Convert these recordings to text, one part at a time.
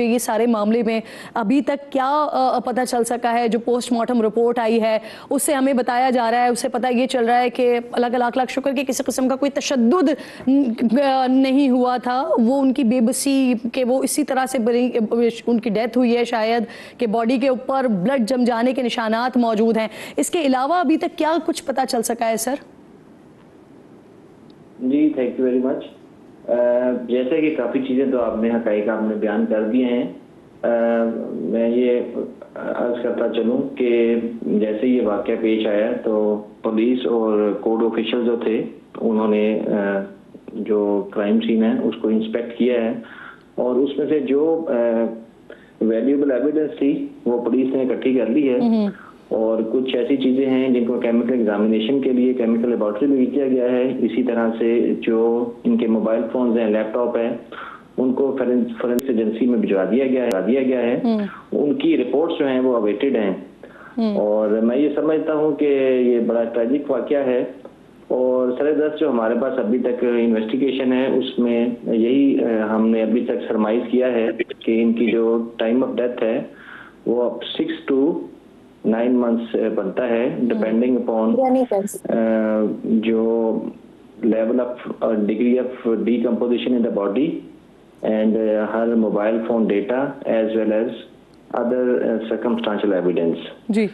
ये सारे मामले में अभी तक क्या पता चल सका है? जो पोस्टमार्टम रिपोर्ट आई है उससे हमें बताया जा रहा है, उससे पता ये चल रहा है कि अलग अलग लाख शुक्र कि किसी किस्म का कोई तशद्दुद नहीं हुआ था। वो उनकी बेबसी के वो इसी तरह से उनकी डेथ हुई है शायद कि बॉडी के ऊपर ब्लड जम जाने के निशानात मौजूद हैं। इसके अलावा अभी तक क्या कुछ पता चल सका है सर? जी थैंक यू वेरी मच। जैसे कि काफ़ी चीज़ें तो आपने हक़ाइक़ आपने बयान कर दिए हैं। मैं ये अर्ज़ करता चलूँ कि जैसे ये वाक़या पेश आया तो पुलिस और कोर्ट ऑफिशियल जो थे उन्होंने जो क्राइम सीन है उसको इंस्पेक्ट किया है और उसमें से जो वैल्यूएबल एविडेंस थी वो पुलिस ने इकट्ठी कर ली है और कुछ ऐसी चीज़ें हैं जिनको केमिकल एग्जामिनेशन के लिए केमिकल लेबॉर्ट्री में किया गया है। इसी तरह से जो इनके मोबाइल फोन्स हैं, लैपटॉप है, उनको फॉरेंसिक एजेंसी में भिजवा दिया गया है। उनकी रिपोर्ट्स जो हैं वो अवेटेड हैं और मैं ये समझता हूँ कि ये बड़ा ट्रैजिक वाक़या है और सरेदस्त जो हमारे पास अभी तक इन्वेस्टिगेशन है उसमें यही हमने अभी तक सरमाइज किया है कि इनकी जो टाइम ऑफ डेथ है वो अब 6 to 9 months बनता है डिपेंडिंग अपॉन जो level of degree of decomposition in the body and हर mobile phone data as well as other circumstantial evidence. जी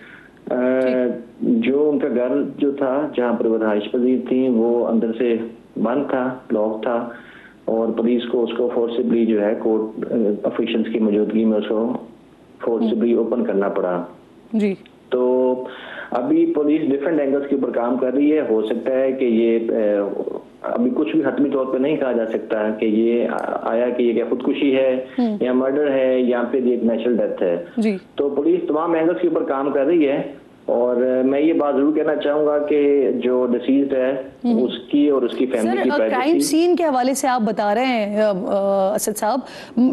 जो उनका घर जो था जहाँ पर वो रहाइश पजीर थी वो अंदर से बंद था, लॉक था और पुलिस को उसको फोर्सिबली जो है कोर्ट ऑफिशियल्स की मौजूदगी में उसको फोर्सिबली ओपन करना पड़ा। जी तो अभी पुलिस डिफरेंट एंगल्स के ऊपर काम कर रही है। हो सकता है कि ये अभी कुछ भी हतमी तौर पर नहीं कहा जा सकता कि ये आया कि ये क्या खुदकुशी है या मर्डर है या फिर एक नेचुरल डेथ है। जी तो पुलिस तमाम एंगल्स के ऊपर काम कर रही है और मैं ये बात जरूर कहना चाहूंगा कि जो डिसीज्ड है उसकी और उसकी फैमिली की प्राइवेसी। क्राइम सीन के हवाले से आप बता रहे हैं असद साहब,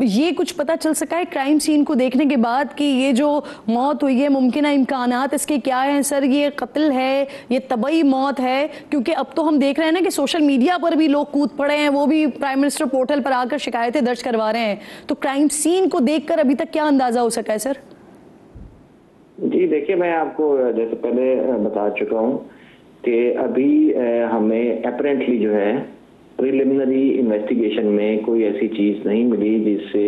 ये कुछ पता चल सका है क्राइम सीन को देखने के बाद कि ये जो मौत हुई है मुमकिन इम्कानात इसके क्या हैं सर? ये कत्ल है, ये तबई मौत है? क्योंकि अब तो हम देख रहे हैं ना कि सोशल मीडिया पर भी लोग कूद पड़े हैं, वो भी प्राइम मिनिस्टर पोर्टल पर आकर शिकायतें दर्ज करवा रहे हैं। तो क्राइम सीन को देखकर अभी तक क्या अंदाजा हो सका है सर? जी देखिए, मैं आपको जैसे पहले बता चुका हूँ कि अभी हमें अपरेंटली जो है प्रिलिमिनरी इन्वेस्टिगेशन में कोई ऐसी चीज नहीं मिली जिससे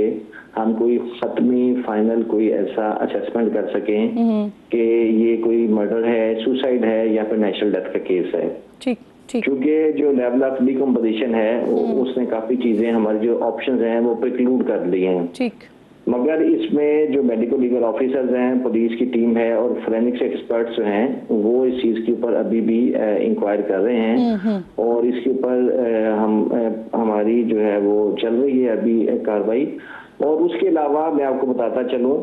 हम कोई खत्मी फाइनल कोई ऐसा असेसमेंट कर सकें कि ये कोई मर्डर है, सुसाइड है या फिर नेचुरल डेथ का केस है। ठीक क्योंकि जो लेवल ऑफ डिकम्पोजिशन है उसने काफी चीजें हमारे जो ऑप्शंस हैं वो प्रिक्लूड कर दी हैं। ठीक मगर इसमें जो मेडिकल लीगल ऑफिसर्स हैं, पुलिस की टीम है और फोरेंसिक्स एक्सपर्ट्स जो हैं वो इस चीज के ऊपर अभी भी इंक्वायर कर रहे हैं और इसके ऊपर हमारी जो है वो चल रही है अभी कार्रवाई। और उसके अलावा मैं आपको बताता चलूं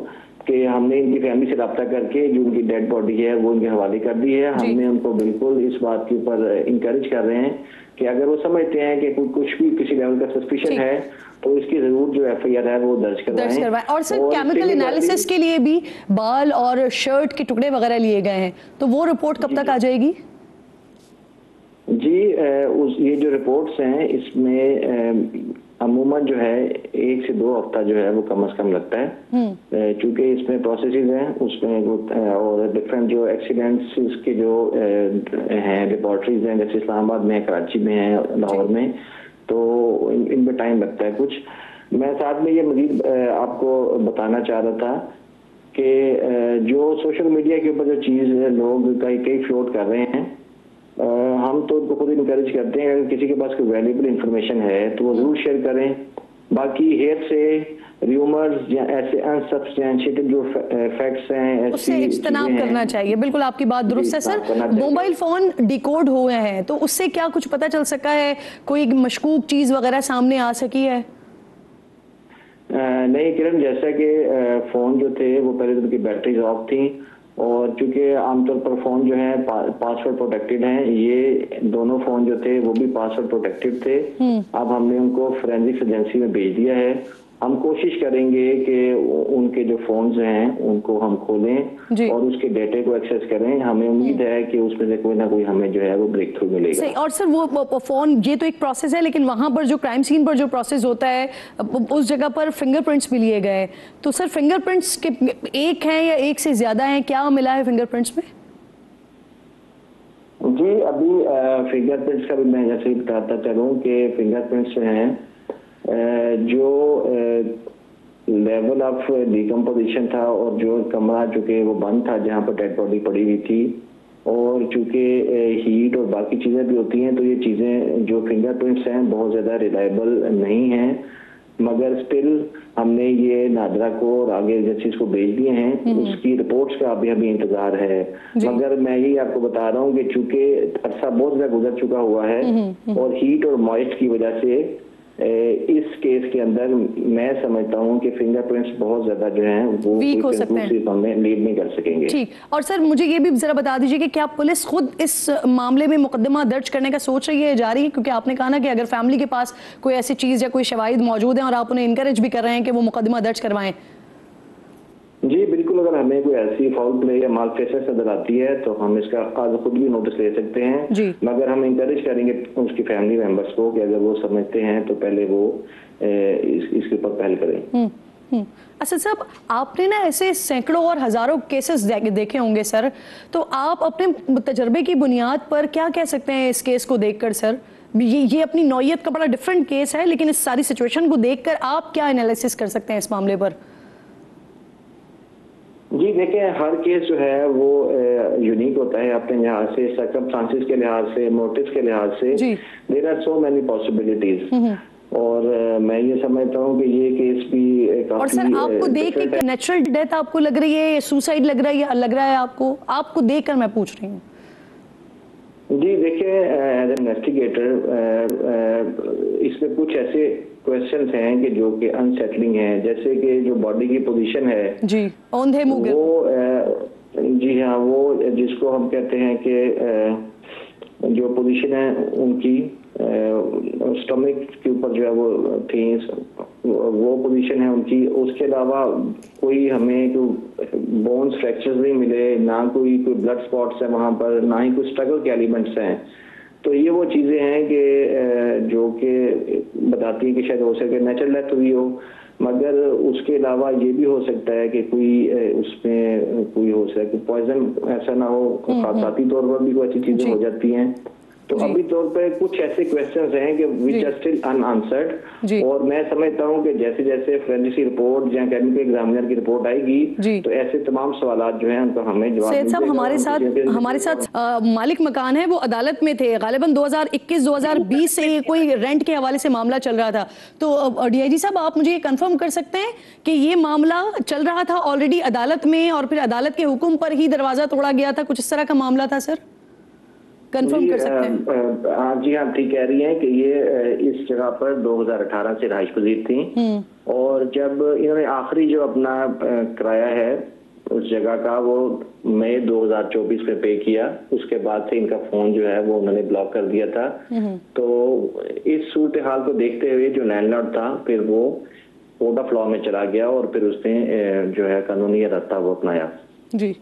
कि हमने इनकी फैमिली से रब्ता करके जो उनकी डेड बॉडी है वो उनके हवाले कर दी है। हमने उनको बिल्कुल इस बात के ऊपर इंकरेज कर रहे हैं कि अगर वो समझते हैं कि कुछ भी किसी लेवल का सस्पिशन है तो इसकी जरूर जो एफआईआर है वो दर्ज करवाएं। और सर केमिकल एनालिसिस के लिए भी बाल और शर्ट के टुकड़े वगैरह लिए गए हैं, तो वो रिपोर्ट कब तक आ जाएगी? जी ये जो रिपोर्ट्स हैं इसमें अमूमन जो है 1 से 2 हफ्ता जो है वो कम से कम लगता है क्योंकि इसमें प्रोसेसेस हैं उसमें और डिफरेंट जो एक्सीडेंट्स के जो हैं लेबॉर्ट्रीज हैं जैसे इस्लामाबाद में, कराची में है, लाहौर में, तो इनमें टाइम लगता है कुछ। मैं साथ में ये मजीद आपको बताना चाह रहा था कि जो सोशल मीडिया के ऊपर जो चीज़ लोग कई फ्लोट कर रहे हैं हम तो उनको खुद इनकरेज करते हैं अगर किसी के पास कोई वैल्यूएबल इंफॉर्मेशन है तो वो जरूर शेयर करें। बाकी हेयर से र्यूमर्स या ऐसे अनसब्सटेंशिएटेड जो फैक्ट्स हैं उससे इज्तनाब करना चाहिए। बिल्कुल आपकी बात दुरुस्त है सर। मोबाइल फोन डिकोड हुए हैं तो उससे क्या कुछ पता चल सका है? कोई मशकूक चीज वगैरह सामने आ सकी है? नहीं किरण, जैसा कि फोन जो थे वो पहले तो उनकी बैटरीज ऑफ थी और चूंकि आमतौर पर फोन जो है पासवर्ड प्रोटेक्टेड हैं, ये दोनों फोन जो थे वो भी पासवर्ड प्रोटेक्टेड थे। अब हमने उनको फोरेंसिक्स एजेंसी में भेज दिया है हम कोशिश करेंगे कि उनके जो फोन्स हैं उनको हम खोलें और उसके डेटे को एक्सेस करें। हमें उम्मीद है कि उसमें से कोई ना कोई हमें जो है वो ब्रेक थ्रू मिलेगा। सही। और सर वो फोन, ये तो एक प्रोसेस है, लेकिन वहां पर जो क्राइम सीन पर जो प्रोसेस होता है उस जगह पर फिंगरप्रिंट्स भी लिए गए, तो सर फिंगरप्रिंट्स के एक हैं या एक से ज्यादा हैं, क्या मिला है फिंगरप्रिंट्स में? जी अभी फिंगरप्रिंट्स का भी मैं जैसे ही बताता चलूँ कि फिंगरप्रिंट्स हैं जो लेवल ऑफ डिकम्पोजिशन था और जो कमरा चूंकि वो बंद था जहाँ पर डेड बॉडी पड़ी हुई थी, और चूंकि हीट और बाकी चीज़ें भी होती हैं, तो ये चीज़ें जो फिंगरप्रिंट्स हैं बहुत ज़्यादा रिलायबल नहीं हैं, मगर स्टिल हमने ये नादरा को और आगे एजेंसीज को भेज दिए हैं। उसकी रिपोर्ट्स का अभी इंतजार है। मगर मैं यही आपको बता रहा हूँ कि चूंकि अरसा बहुत ज़्यादा गुजर चुका हुआ है और हीट और मॉइस्ट की वजह से इस केस के अंदर मैं समझता हूं कि फिंगरप्रिंट्स बहुत ज्यादा जो हैं वो वीक हो सकते हैं, हमें लीड नहीं कर सकेंगे। ठीक। और सर मुझे ये भी जरा बता दीजिए कि क्या पुलिस खुद इस मामले में मुकदमा दर्ज करने का सोच रही है, जा रही है? क्योंकि आपने कहा ना कि अगर फैमिली के पास कोई ऐसी चीज या कोई शवाहिद मौजूद है और आप उन्हें इनकरेज भी कर रहे हैं कि वो मुकदमा दर्ज करवाएं। जी बिल्कुल, अगर हमें कोई ऐसी फाउल प्ले या माल प्रेशर नजर आती है तो हम इसका आज खुद भी नोटिस ले सकते हैं, मगर हम इंकरेज करेंगे उसकी फैमिली मेंबर्स को कि अगर वो समझते हैं तो पहले वो इसके ऊपर पहल करें। अच्छा साहब, आपने ना ऐसे सैकड़ों और हजारों केसेस देखे होंगे सर, तो आप अपने तजर्बे की बुनियाद पर क्या कह सकते हैं इस केस को देखकर? सर ये अपनी नौयत का बड़ा डिफरेंट केस है, लेकिन इस सारी सिचुएशन को देखकर आप क्या एनालिसिस कर सकते हैं इस मामले पर? जी देखिए, हर केस जो है वो यूनिक होता है अपने लिहाज से, सर्कमस्टांसेस के लिहाज से, मोटिव्स के लिहाज से। There are so many possibilities, और मैं ये समझता हूँ कि ये केस भी काफी। और सर आपको देख के नेचुरल डेथ आपको लग रही है या सुसाइड लग रहा है आपको देखकर मैं पूछ रही हूँ? जी देखिए, एज एन इन्वेस्टिगेटर इसमें कुछ ऐसे क्वेश्चंस हैं कि जो कि अनसेटलिंग हैं, जैसे कि जो बॉडी की पोजीशन है जी औंधे मुंह वो जी हाँ, वो जिसको हम कहते हैं कि जो पोजीशन है उनकी स्टमक के ऊपर जो है वो थी, वो पोजीशन है उनकी। उसके अलावा कोई हमें बोन्स फ्रैक्चर्स नहीं मिले, ना कोई ब्लड स्पॉट्स है वहां पर, ना ही कोई स्ट्रगल के एलिमेंट्स हैं। तो ये वो चीजें हैं कि जो कि बताती है कि शायद हो सके नेचुरल डेथ हुई हो, मगर उसके अलावा ये भी हो सकता है कि कोई उसमें कोई हो सके पॉइजन ऐसा ना हो, खाताती तौर पर भी कोई ऐसी चीजें हो जाती हैं। तो अभी तौर पे कुछ ऐसे क्वेश्चंस हैं कि विच आर स्टिल अनआंसर्ड, और मैं समझता हूं कि जैसे जैसे फोरेंसिक रिपोर्ट या केमिकल एग्जामिनर की रिपोर्ट आएगी तो ऐसे तमाम सवालात जो हैं उनको हमें जवाब सैयद साहब हमारे साथ मालिक मकान है, वो अदालत में थे गालिबन 2021-2020 से कोई रेंट के हवाले से मामला चल रहा था। तो डीआईजी साहब आप मुझे ये कंफर्म कर सकते हैं कि ये मामला चल रहा था ऑलरेडी अदालत में और फिर अदालत के हुक्म पर ही दरवाजा तोड़ा गया था, कुछ इस तरह का मामला था सर? कंफर्म कर सकते हैं? हाँ जी, आप ठीक कह रही हैं कि ये इस जगह पर 2018 से रहाइश पजीर थी, और जब इन्होंने आखिरी जो अपना किराया है उस जगह का वो मई 2024 में पे किया, उसके बाद से इनका फोन जो है वो उन्होंने ब्लॉक कर दिया था। तो इस सूरत हाल को देखते हुए जो लैंडलॉर्ड था फिर वो कोर्ट ऑफ लॉ में चला गया और फिर उसने जो है कानूनी रास्ता वो अपनाया। जी